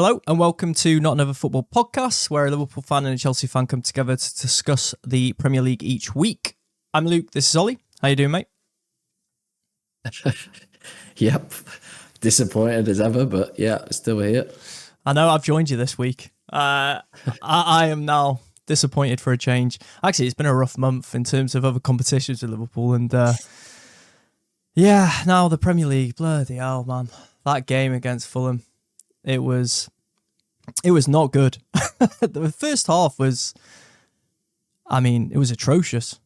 Hello and welcome to Not Another Football Podcast, where a Liverpool fan and a Chelsea fan come together to discuss the Premier League each week. I'm Luke, this is Ollie. How you doing, mate? Yep. Disappointed as ever, but yeah, still here. I know I've joined you this week. I am now disappointed for a change. Actually, it's been a rough month in terms of other competitions with Liverpool. And now the Premier League, bloody hell, man. That game against Fulham, it was not good. The first half was, it was atrocious.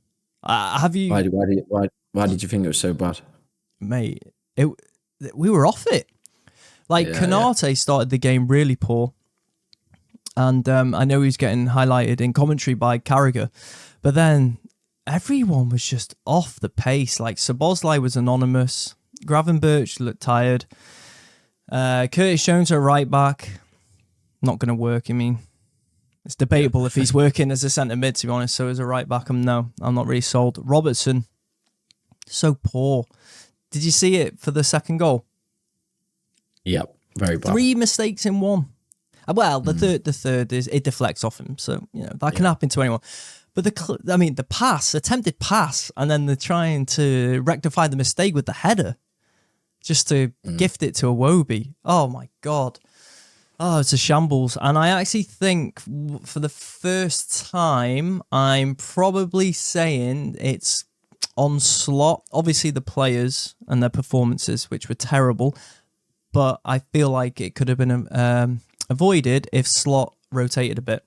Why did you think it was so bad? Mate, we were off it. Konate started the game really poor. And I know he's getting highlighted in commentary by Carragher. But then everyone was just off the pace. Like, Szoboszlai was anonymous. Gravenberch looked tired. Curtis Jones at right back. Not going to work. It's debatable if he's working as a centre mid, to be honest. So as a right back, I'm not really sold. Robertson, so poor. Did you see it for the second goal? Yep, very bad. 3 mistakes in one. Well, the third is it deflects off him, so that can happen to anyone. But the attempted pass, and then they're trying to rectify the mistake with the header, just to gift it to Iwobi. Oh my God. Oh, it's a shambles. And I actually think for the first time, I'm probably saying it's on Slot. Obviously the players and their performances, which were terrible, but I feel like it could have been avoided if Slot rotated a bit.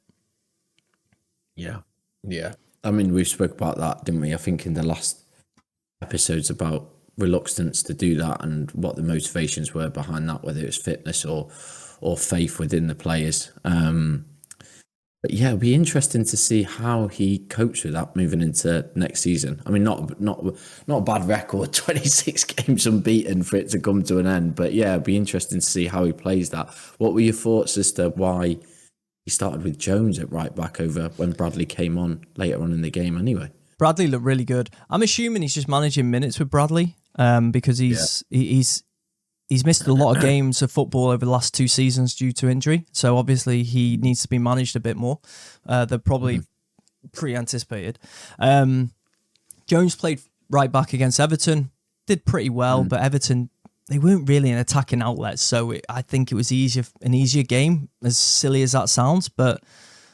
Yeah. We spoke about that, didn't we? I think in the last episodes about reluctance to do that and what the motivations were behind that, whether it was fitness or faith within the players. But yeah, it'll be interesting to see how he copes with that moving into next season. Not a bad record, 26 games unbeaten for it to come to an end. But yeah, it'll be interesting to see how he plays that. What were your thoughts as to why he started with Jones at right back over when Bradley came on later on in the game anyway? Bradley looked really good. I'm assuming he's just managing minutes with Bradley because he's missed a lot of games of football over the last 2 seasons due to injury. So obviously he needs to be managed a bit more. They're probably pre-anticipated. Jones played right back against Everton, did pretty well, but Everton, they weren't really an attacking outlet. So I think it was an easier game, as silly as that sounds. But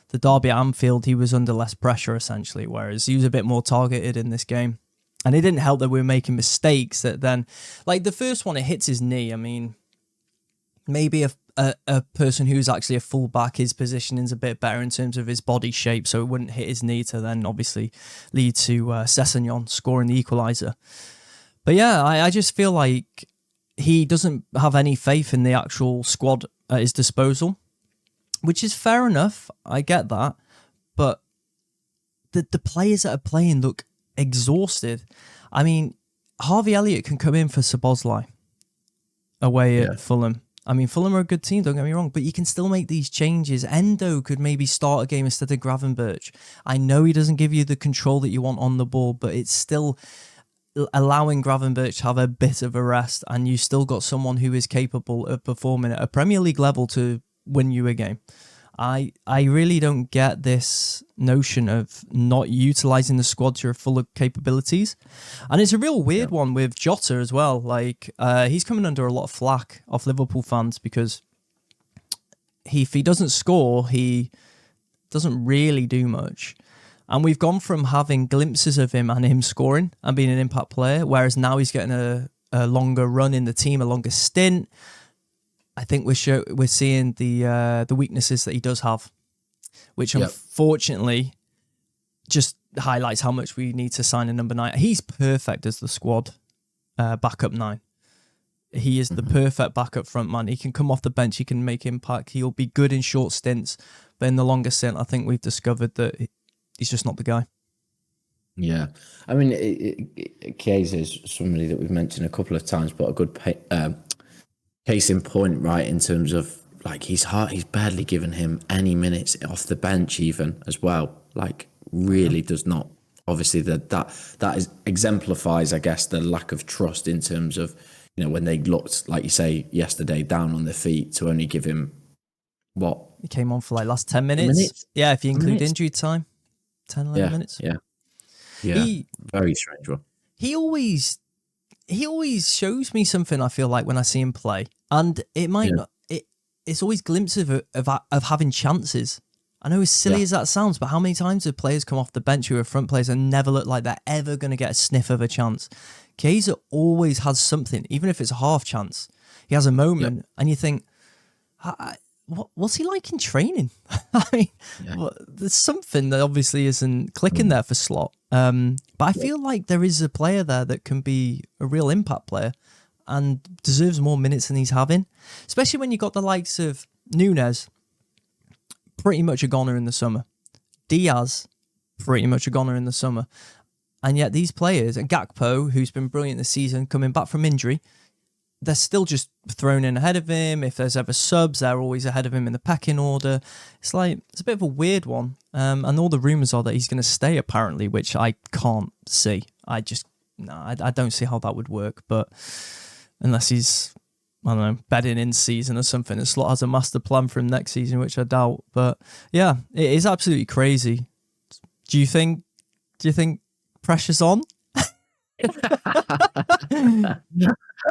the derby at Anfield, he was under less pressure essentially, whereas he was a bit more targeted in this game. And it didn't help that we were making mistakes that then, like the first one, it hits his knee. Maybe a person who's actually a fullback, his positioning's a bit better in terms of his body shape, so it wouldn't hit his knee to then obviously lead to Sessegnon scoring the equaliser. But yeah, I just feel like he doesn't have any faith in the actual squad at his disposal, which is fair enough. I get that. But the players that are playing look exhausted. Harvey Elliott can come in for Szoboszlai away at Fulham. Fulham are a good team, don't get me wrong, but you can still make these changes. Endo could maybe start a game instead of Gravenberch. I know he doesn't give you the control that you want on the ball, but it's still allowing Gravenberch to have a bit of a rest, and you still got someone who is capable of performing at a Premier League level to win you a game. I really don't get this notion of not utilising the squad to your full capabilities. And it's a real weird one with Jota as well. He's coming under a lot of flack off Liverpool fans because if he doesn't score, he doesn't really do much. And we've gone from having glimpses of him and him scoring and being an impact player, whereas now he's getting a longer run in the team, a longer stint. I think we're seeing the weaknesses that he does have, which unfortunately just highlights how much we need to sign a number 9. He's perfect as the squad backup 9. He is the perfect backup front man. He can come off the bench, he can make impact, he'll be good in short stints, but in the longer stint, I think we've discovered that he's just not the guy. Yeah, Chiesa is somebody that we've mentioned a couple of times, but a good case in point, right, in terms of he's barely given him any minutes off the bench even as well. Really does not. Obviously that exemplifies, I guess, the lack of trust in terms of, when they looked, like you say, yesterday down on their feet, to only give him What? He came on for like last 10 minutes. Yeah, if you include injury time, 10, 11 minutes. Yeah. Very strange one. He always shows me something, I feel like, when I see him play. And it might not, it's always glimpses of having chances. I know as silly as that sounds, but how many times have players come off the bench who are front players and never look like they're ever going to get a sniff of a chance? Kaiser always has something, even if it's a half chance. He has a moment, and you think, what's he like in training? I mean, there's something that obviously isn't clicking there for Slot. But I feel like there is a player there that can be a real impact player and deserves more minutes than he's having, especially when you got the likes of Nunes, pretty much a goner in the summer. Diaz, pretty much a goner in the summer. And yet these players, and Gakpo, who's been brilliant this season, coming back from injury, they're still just thrown in ahead of him. If there's ever subs, they're always ahead of him in the pecking order. It's like, it's a bit of a weird one. And all the rumours are that he's going to stay, apparently, which I can't see. I don't see how that would work. But unless he's, I don't know, bedding in season or something, and Slot has a master plan for him next season, which I doubt. But yeah, it is absolutely crazy. Do you think pressure's on?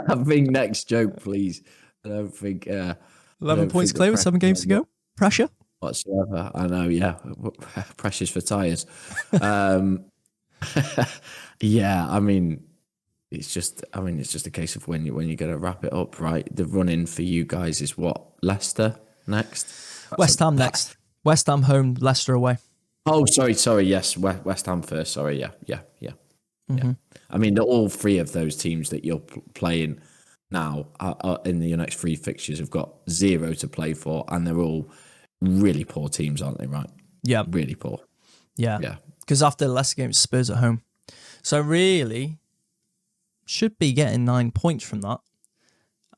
I think next joke, please. I don't think 11 points clear with 7 games to go. Pressure whatsoever. I know, yeah. Pressure's for tyres. Yeah, I mean, it's just a case of when you're going to wrap it up, right? The run-in for you guys is what? Leicester next? West Ham next. West Ham home, Leicester away. Oh, sorry. Yes, West Ham first. Sorry, yeah. Mm-hmm. Yeah. I mean, all three of those teams that you're playing now are in the next 3 fixtures have got 0 to play for, and they're all really poor teams, aren't they? Right? Yeah, really poor. Yeah. Because after the Leicester game, it's Spurs at home, so really should be getting 9 points from that.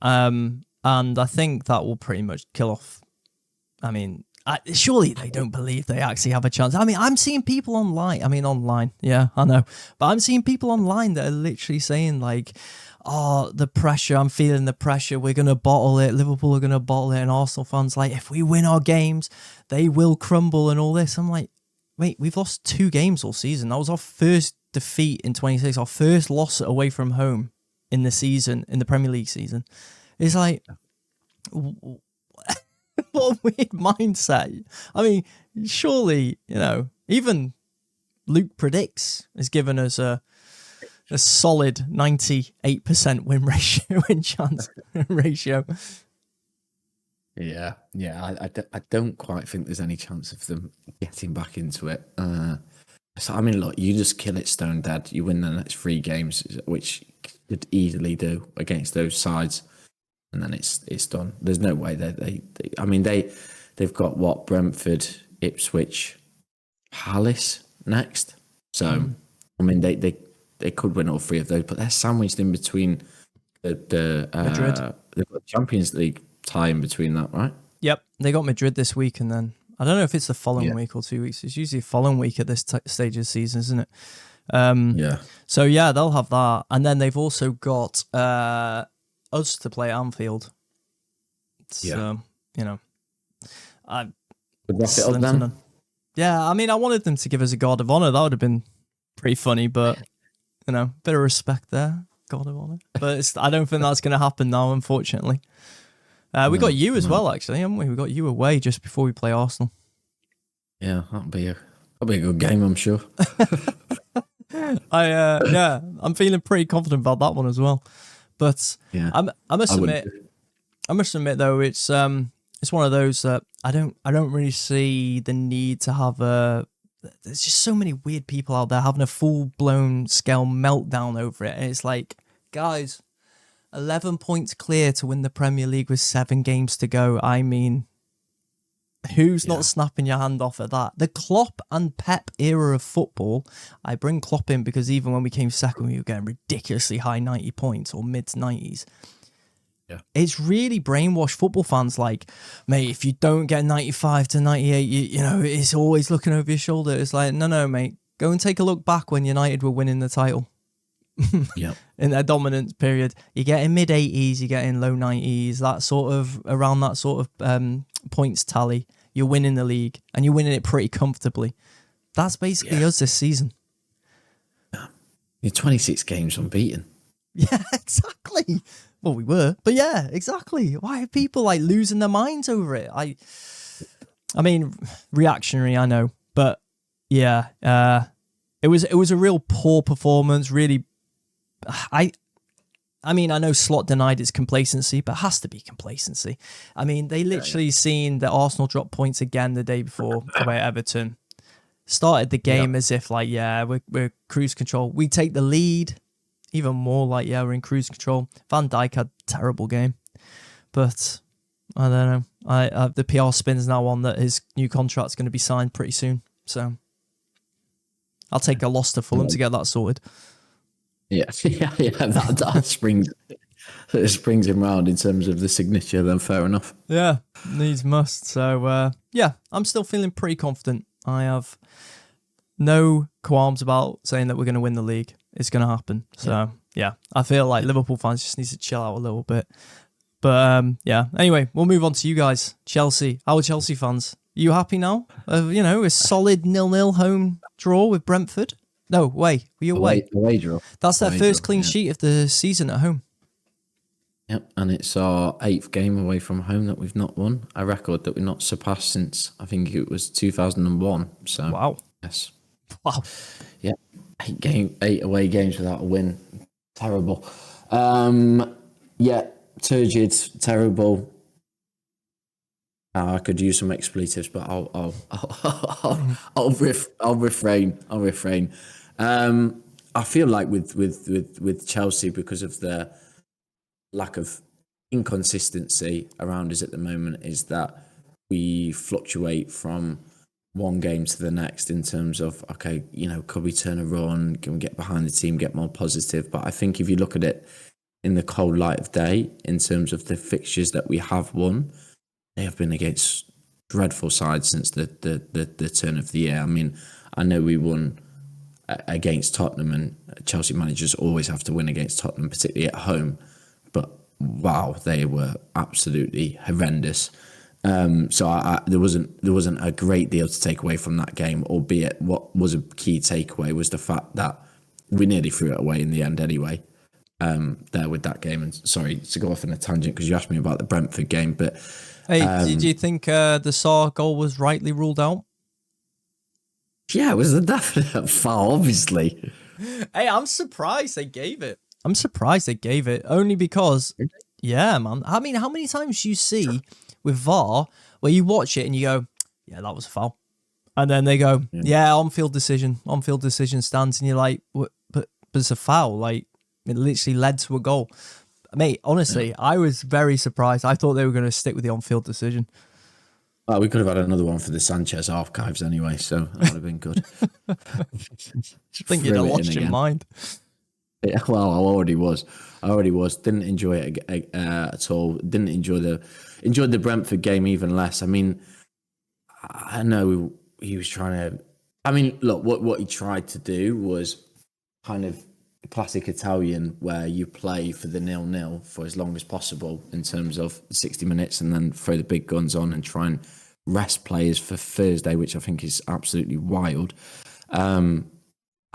And I think that will pretty much kill off. I mean, surely they don't believe they actually have a chance. I mean, I'm seeing people online. Yeah, I know. But I'm seeing people online that are literally saying like, oh, the pressure, I'm feeling the pressure. We're going to bottle it. Liverpool are going to bottle it. And Arsenal fans like, if we win our games, they will crumble and all this. I'm like, wait, we've lost 2 games all season. That was our first defeat in 26, our first loss away from home in the season, in the Premier League season. It's like, what a weird mindset. I mean, surely, even Luke Predicts has given us a solid 98% win chance ratio. Yeah. I don't quite think there's any chance of them getting back into it. So I mean, look, you just kill it stone dead. You win the next 3 games, which you could easily do against those sides, and then it's done. There's no way they've got what? Brentford, Ipswich, Palace next. So I mean, they could win all 3 of those, but they're sandwiched in between the Madrid. They've got Champions League tie in between that, right? Yep, they got Madrid this week, and then I don't know if it's the following week or 2 weeks. It's usually the following week at this stage of the season, isn't it? Yeah. So yeah, they'll have that, and then they've also got us to play at Anfield. So I would wrap it up then. Yeah, I mean, I wanted them to give us a Guard of Honor. That would have been pretty funny, but bit of respect there, Guard of Honor. But I don't think that's going to happen now, unfortunately. We got you as well, actually, haven't we? We got you away just before we play Arsenal. Yeah, that'll be a good game, I'm sure. I'm feeling pretty confident about that one as well. But yeah, I must admit though, it's one of those that I don't really see the need to have there's just so many weird people out there having a full-blown scale meltdown over it. And it's like, guys, 11 points clear to win the Premier League with 7 games to go. I mean, who's not snapping your hand off at that? The Klopp and Pep era of football, I bring Klopp in because even when we came second, we were getting ridiculously high 90 points or mid-90s. Yeah. It's really brainwashed football fans like, mate, if you don't get 95 to 98, you know, it's always looking over your shoulder. It's like, no, mate, go and take a look back when United were winning the title. Yeah. In their dominance period. You're getting mid-80s, you're getting low 90s, that sort of, around that sort of points tally. You're winning the league, and you're winning it pretty comfortably. That's basically us this season. You're 26 games unbeaten. Yeah, exactly. Well, we were, but yeah, exactly. Why are people like losing their minds over it? I mean, reactionary, I know, but yeah, it was a real poor performance. Really, I mean, I know Slot denied its complacency, but it has to be complacency. I mean, they literally seen that Arsenal drop points again the day before away at Everton. Started the game as if like, we're cruise control. We take the lead. Even more like, we're in cruise control. Van Dijk had a terrible game. But I don't know. The PR spin's now on that his new contract's going to be signed pretty soon. So I'll take a loss to Fulham to get that sorted. Yeah, that springs him round in terms of the signature, then fair enough. Yeah, needs must. So, I'm still feeling pretty confident. I have no qualms about saying that we're going to win the league. It's going to happen. So, I feel like Liverpool fans just need to chill out a little bit. But, anyway, we'll move on to you guys. Chelsea. How are Chelsea fans? Are you happy now? A solid 0-0 home draw with Brentford? No, were you away? Away draw. That's their first clean sheet of the season at home. Yep, and it's our 8th game away from home that we've not won. A record that we've not surpassed since, I think it was 2001. So, wow. Yes. Wow. Yeah. 8 away games without a win. Terrible. Turgid, terrible. I could use some expletives, but I'll refrain. I feel like with Chelsea, because of the lack of inconsistency around us at the moment, is that we fluctuate from one game to the next in terms of, okay, could we turn a run? Can we get behind the team, get more positive? But I think if you look at it in the cold light of day, in terms of the fixtures that we have won, they have been against dreadful sides since the turn of the year. I mean, I know we won against Tottenham, and Chelsea managers always have to win against Tottenham, particularly at home. But wow, they were absolutely horrendous. So there wasn't a great deal to take away from that game, albeit what was a key takeaway was the fact that we nearly threw it away in the end anyway. There with that game, and sorry to go off on a tangent because you asked me about the Brentford game, but do you think the Sarr goal was rightly ruled out? Yeah, it was a definite foul, obviously. Hey, I'm surprised they gave it. Only because, man. I mean, how many times do you see with VAR where you watch it and you go, yeah, that was a foul, and then they go, on-field decision stands, and you're like, but it's a foul, like it literally led to a goal. Mate, honestly, I was very surprised. I thought they were going to stick with the on-field decision. Well, we could have had another one for the Sanchez archives anyway, so that would have been good. I think you'd have lost your mind. Yeah, well, I already was. Didn't enjoy it at all. Didn't enjoyed the Brentford game even less. I mean, I know he was trying to. I mean, look, what he tried to do was kind of classic Italian, where you play for the 0-0 for as long as possible in terms of 60 minutes, and then throw the big guns on and try and rest players for Thursday, which I think is absolutely wild.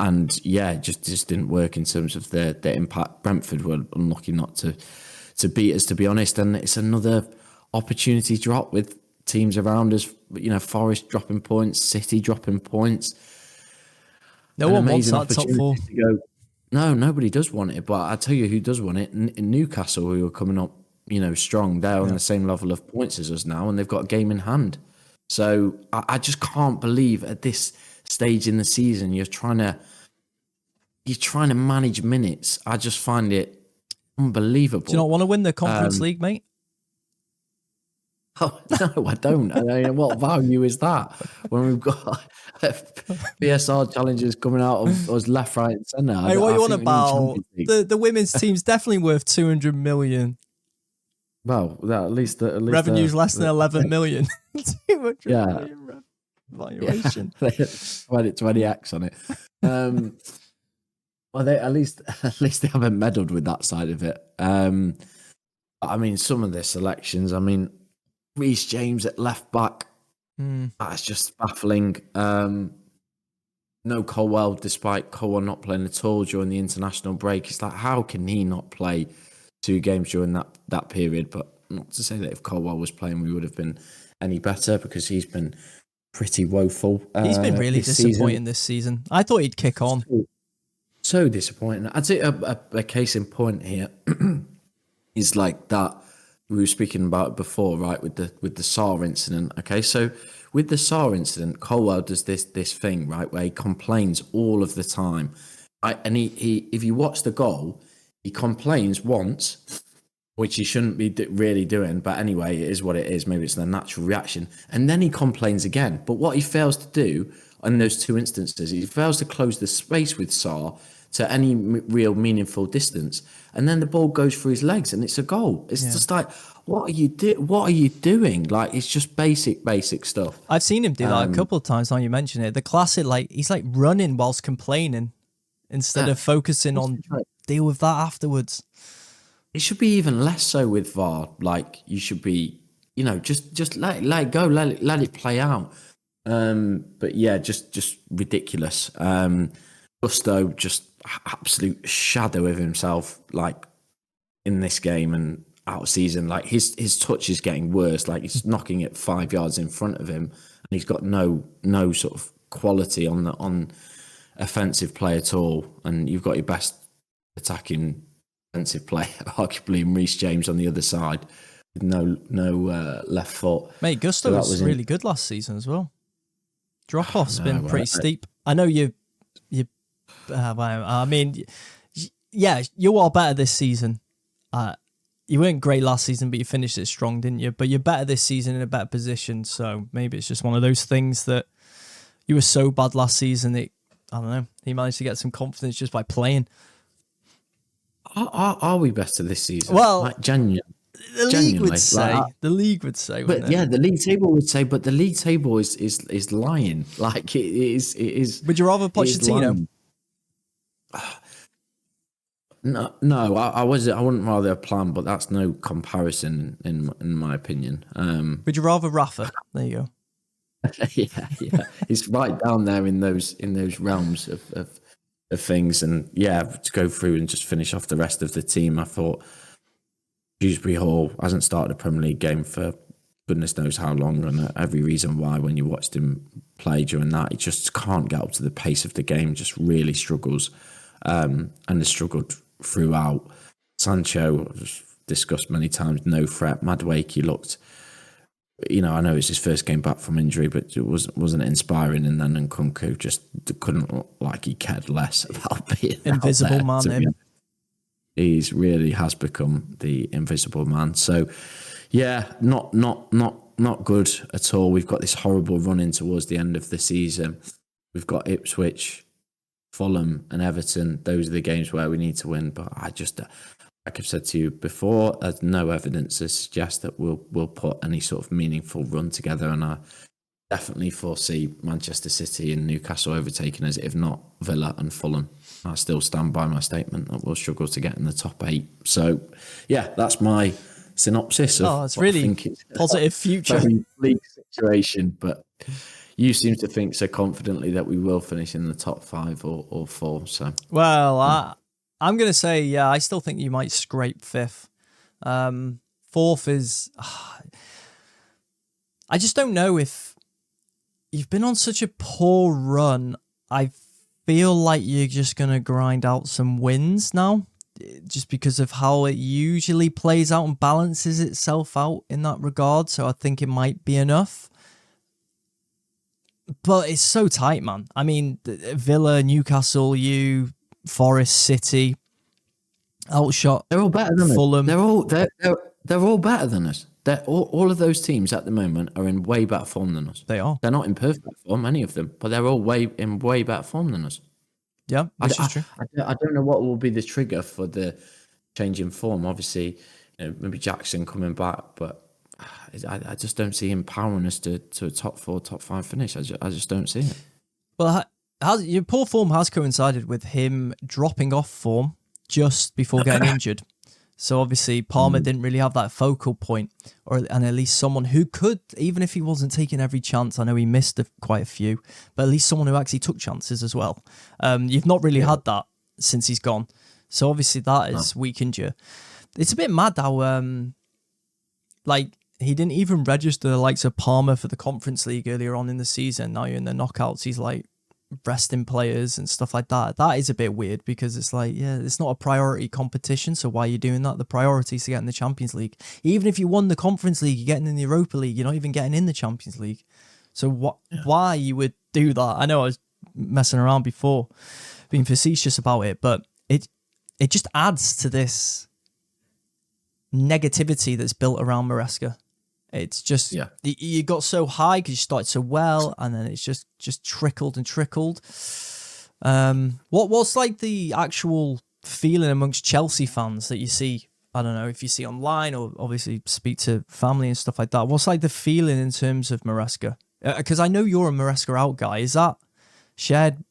And yeah, it just didn't work in terms of the impact. Brentford were unlucky not to beat us, to be honest. And it's another opportunity drop with teams around us. Forest dropping points, City dropping points. No one wants that top four. No, nobody does want it. But I tell you who does want it. In Newcastle, who are coming up, strong. They're on the same level of points as us now, and they've got a game in hand. So I just can't believe at this stage in the season you're trying to manage minutes. I just find it unbelievable. Do you not want to win the Conference League, mate? Oh, no, I don't. I mean, what value is that when we've got PSR challenges coming out of us left, right, and centre? Hey, what are you on about? The women's team's definitely worth 200 million. Well, at least revenue's less than 11 million. 200 million valuation. Yeah. 20x on it. Well, they at least they haven't meddled with that side of it. I mean, some of their selections. I mean, Reece James at left back. That's just baffling. No Colwell, despite Colwell not playing at all during the international break. It's like, how can he not play 2 games during that period? But not to say that if Colwell was playing, we would have been any better, because he's been pretty woeful. He's been really disappointing this season. I thought he'd kick on. So disappointing. I'd say a case in point here is like that. We were speaking about it before, right? With the Sarr incident. Okay, so with the Sarr incident, Colwell does this thing, right, where he complains all of the time, right? And he if you watch the goal, he complains once, which he shouldn't be really doing, but anyway, it is what it is. Maybe it's the natural reaction, and then he complains again. But what he fails to do in those 2 instances, he fails to close the space with Sarr to any real meaningful distance, and then the ball goes through his legs and it's a goal. It's just like, what are you doing? Like, it's just basic stuff. I've seen him do that a couple of times now you mention it. The classic, like, he's like running whilst complaining instead of focusing on deal with that afterwards. It should be even less so with VAR. Like, you should be, just let it go, let it play out. But yeah, just ridiculous. Gusto, just absolute shadow of himself, like, in this game and out of season. Like, his touch is getting worse. Like, he's knocking it 5 yards in front of him, and he's got no sort of quality on offensive play at all. And you've got your best attacking offensive play, arguably, in Reece James on the other side, with no left foot. Mate, Gusto was really good last season as well. Drop-off's been pretty steep. I know you. I mean, yeah, you are better this season. You weren't great last season, but you finished it strong, didn't you? But you're better this season, in a better position. So maybe it's just one of those things that you were so bad last season. I don't know. He managed to get some confidence just by playing. Are we better this season? Well, like, genuinely. The league would say. Like, the league would say. But yeah, the league table would say. But the league table is lying. Like, it is. Would you rather Pochettino? No, I wouldn't rather a plan, but that's no comparison in my opinion. Would you rather Rafa? There you go. yeah, it's right down there in those realms of things, and yeah, to go through and just finish off the rest of the team. I thought Dewsbury Hall hasn't started a Premier League game for goodness knows how long, and every reason why. When you watched him play during that, he just can't get up to the pace of the game. Just really struggles. And has struggled throughout. Sancho, discussed many times, no threat. Madueke looked, I know it's his first game back from injury, but it wasn't inspiring. And then Nkunku just couldn't look like he cared less about being invisible man. He really has become the invisible man. So yeah, not good at all. We've got this horrible run in towards the end of the season. We've got Ipswich, Fulham and Everton. Those are the games where we need to win. But I just, like I've said to you before, there's no evidence to suggest that we'll put any sort of meaningful run together. And I definitely foresee Manchester City and Newcastle overtaking us, if not Villa and Fulham. I still stand by my statement that we'll struggle to get in the top 8. So yeah, that's my synopsis of it's really positive future. Very bleak situation, but you seem to think so confidently that we will finish in the top 5 or 4. So, well, I'm going to say, I still think you might scrape 5th. 4th is, I just don't know if you've been on such a poor run. I feel like you're just going to grind out some wins now, just because of how it usually plays out and balances itself out in that regard. So I think it might be enough. But it's so tight, man. I mean, Villa, Newcastle, Forest, City, outshot. They're all better than Fulham. They're all better than us. All of those teams at the moment are in way better form than us. They are. They're not in perfect form, any of them, but they're all in way better form than us. Yeah, which is true. I don't know what will be the trigger for the change in form. Obviously, maybe Jackson coming back, but I just don't see him powering us to a top 4, top 5 finish. I just don't see it. Well, your poor form has coincided with him dropping off form just before getting injured. So obviously Palmer didn't really have that focal point, and at least someone who could, even if he wasn't taking every chance. I know he missed quite a few, but at least someone who actually took chances as well. You've not really had that since he's gone. So obviously that has weakened you. It's a bit mad how he didn't even register the likes of Palmer for the Conference League earlier on in the season. Now you're in the knockouts, he's like resting players and stuff like that. That is a bit weird because it's like, it's not a priority competition, so why are you doing that? The priority is to get in the Champions League. Even if you won the Conference League, you're getting in the Europa League, you're not even getting in the Champions League. So why you would do that? I know I was messing around before, being facetious about it, but it just adds to this negativity that's built around Maresca. It's just, you got so high because you started so well, and then it's just trickled and trickled. What's like the actual feeling amongst Chelsea fans that you see? I don't know if you see online or obviously speak to family and stuff like that. What's like the feeling in terms of Maresca? Because I know you're a Maresca out guy. Is that shared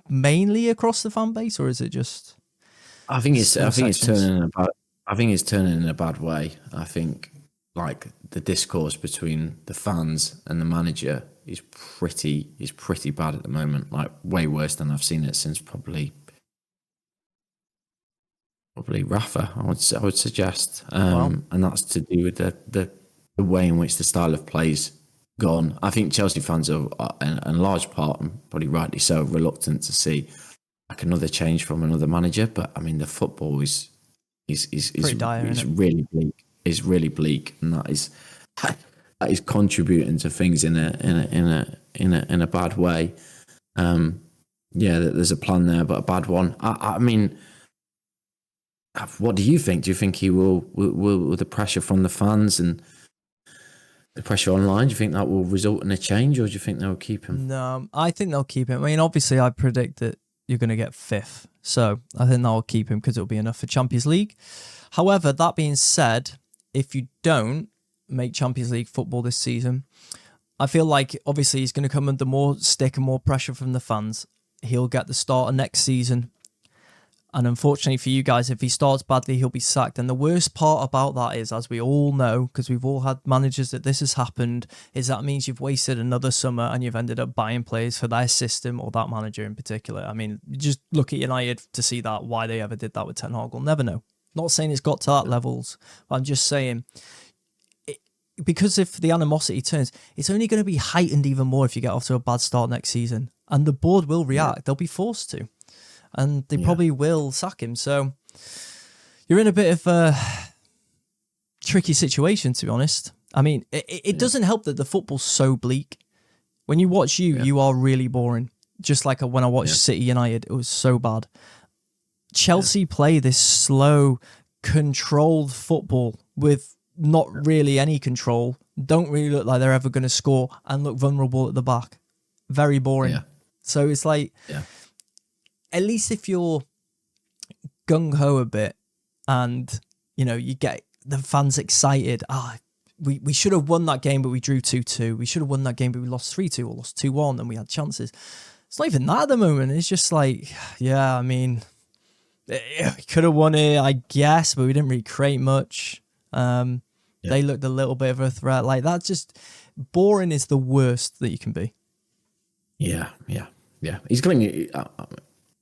mainly across the fan base, or is it just? I think it's turning in a bad way. I think like the discourse between the fans and the manager is pretty bad at the moment. Like way worse than I've seen it since probably Rafa. I would suggest, and that's to do with the way in which the style of play's gone. I think Chelsea fans are in large part, and probably rightly so, reluctant to see like another change from another manager. But I mean, the football is dire, really bleak. Is really bleak, and that is contributing to things in a bad way. There's a plan there, but a bad one. I mean, what do you think? Do you think he will the pressure from the fans and the pressure online, do you think that will result in a change, or do you think they'll keep him? No, I think they'll keep him. I mean, obviously, I predict that you're going to get 5th. So I think they'll keep him because it'll be enough for Champions League. However, that being said, if you don't make Champions League football this season, I feel like obviously he's going to come under more stick and more pressure from the fans. He'll get the start of next season. And unfortunately for you guys, if he starts badly, he'll be sacked. And the worst part about that is, as we all know, because we've all had managers that this has happened, is that means you've wasted another summer and you've ended up buying players for their system or that manager in particular. I mean, just look at United to see that, why they ever did that with Ten Hag. We'll never know. Not saying it's got to that levels, but I'm just saying, because if the animosity turns, it's only going to be heightened even more if you get off to a bad start next season. And the board will react. They'll be forced to. And they probably will sack him. So you're in a bit of a tricky situation, to be honest. I mean, it doesn't help that the football's so bleak. When you watch you are really boring. Just like when I watched City United, it was so bad. Chelsea play this slow, controlled football with not really any control. Don't really look like they're ever going to score and look vulnerable at the back. Very boring. Yeah. So it's like... At least if you're gung-ho a bit and, you get the fans excited. We should have won that game, but we drew 2-2. We should have won that game, but we lost 3-2 or lost 2-1 and we had chances. It's not even that at the moment. It's just like, I mean, we could have won it, I guess, but we didn't really create much. They looked a little bit of a threat. Like, that's just... Boring is the worst that you can be. Yeah. He's going...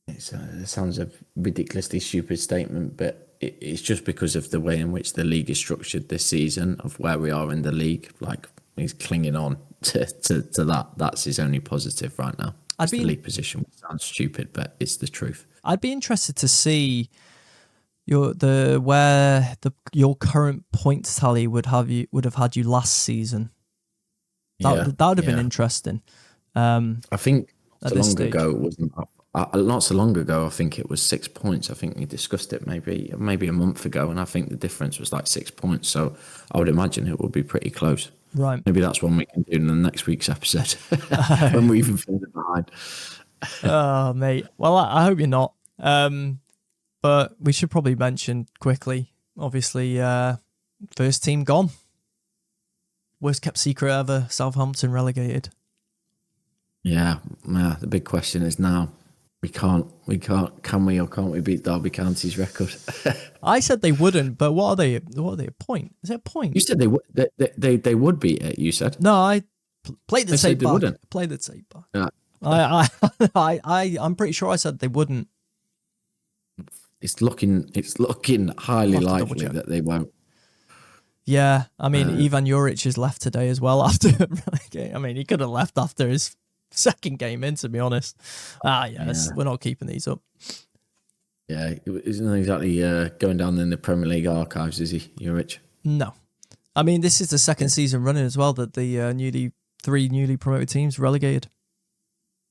It sounds a ridiculously stupid statement, but it's just because of the way in which the league is structured this season, of where we are in the league. Like, he's clinging on to that. That's his only positive right now. The league position, which sounds stupid, but it's the truth. I'd be interested to see your current points tally would have had you last season. That would have been interesting. I think not so long ago, I think it was 6 points. I think we discussed it maybe a month ago, and I think the difference was like 6 points. So I would imagine it would be pretty close. Right. Maybe that's one we can do in the next week's episode when we even further behind. Oh, mate. Well, I hope you're not. But we should probably mention quickly, obviously, first team gone. Worst kept secret ever, Southampton relegated. Yeah, the big question is now. Can we or can't we beat Derby County's record? I said they wouldn't, but what are they? What are they? A point? Is it a point? You said they would. They would beat it. You said. No, I played the I tape said they back. wouldn't. Played the tape back. Yeah. I'm pretty sure I said they wouldn't. It's looking highly I'll have to likely that they won't. Yeah, I mean, Ivan Juric is left today as well after Relegation. I mean, he could have left after his second game in, to be honest. We're not keeping these up. Yeah, isn't exactly going down in the Premier League archives, is he, Juric? No. I mean, this is the second season running as well that the three newly promoted teams relegated.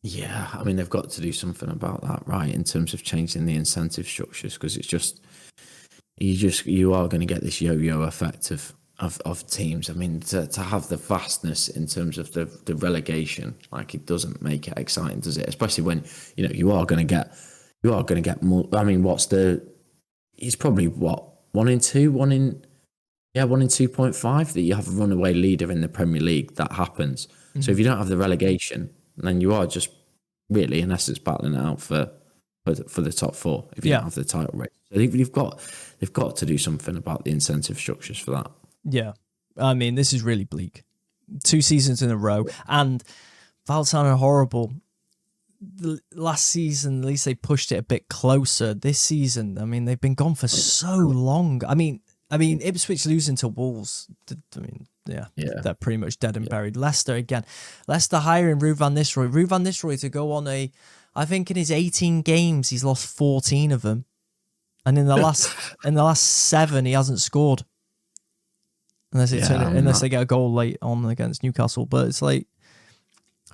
Yeah, I mean, they've got to do something about that, right, in terms of changing the incentive structures, because it's just you are going to get this yo-yo effect of teams. I mean, to have the vastness in terms of the relegation, like, it doesn't make it exciting, does it? Especially when you are going to get more. I mean, he's probably 1 in 2, 1 in 2.5 that you have a runaway leader in the Premier League. That happens. Mm-hmm. So if you don't have the relegation, then you are just really, in essence, battling it out for the top 4 if you don't have the title race. So they've got to do something about the incentive structures for that. Yeah. I mean, this is really bleak. 2 seasons in a row. And without sounding horrible, the last season, at least they pushed it a bit closer. This season, I mean, they've been gone for so long. I mean, Ipswich losing to Wolves, they're pretty much dead and buried. Leicester again. Leicester hiring Ruud van Nistelrooy. Ruud van Nistelrooy to go on I think in his 18 games, he's lost 14 of them. And in the last 7, he hasn't scored. Unless they get a goal late on against Newcastle. But it's like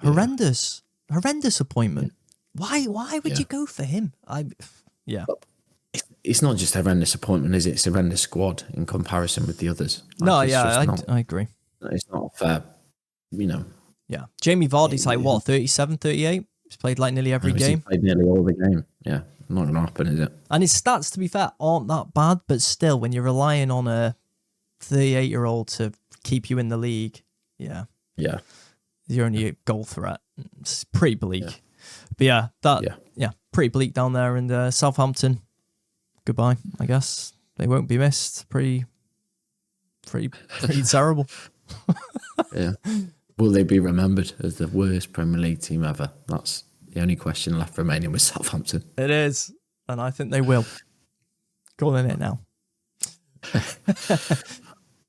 horrendous appointment. Why would you go for him? It's not just a horrendous appointment, is it? It's a horrendous squad in comparison with the others. I agree. It's not fair, Yeah. Jamie Vardy's 37, 38? He's played like nearly every game. He's played nearly all the game. Yeah. Not going to happen, is it? And his stats, to be fair, aren't that bad, but still, when you're relying on a 38-year-old to keep you in the league, you're only a goal threat. It's pretty bleak. But pretty bleak down there in Southampton. Goodbye, I guess. They won't be missed. Pretty terrible. Yeah. Will they be remembered as the worst Premier League team ever? That's the only question left remaining with Southampton. It is, and I think they will. Calling it now.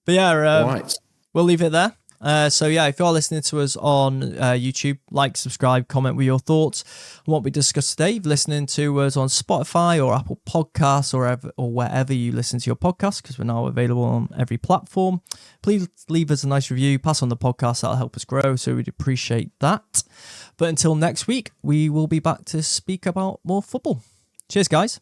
But right. We'll leave it there. If you're listening to us on YouTube, like, subscribe, comment with your thoughts on what we discussed today. If you're listening to us on Spotify or Apple Podcasts or wherever you listen to your podcast, because we're now available on every platform, please leave us a nice review, pass on the podcast. That'll help us grow, so we'd appreciate that. But until next week, we will be back to speak about more football. Cheers, guys.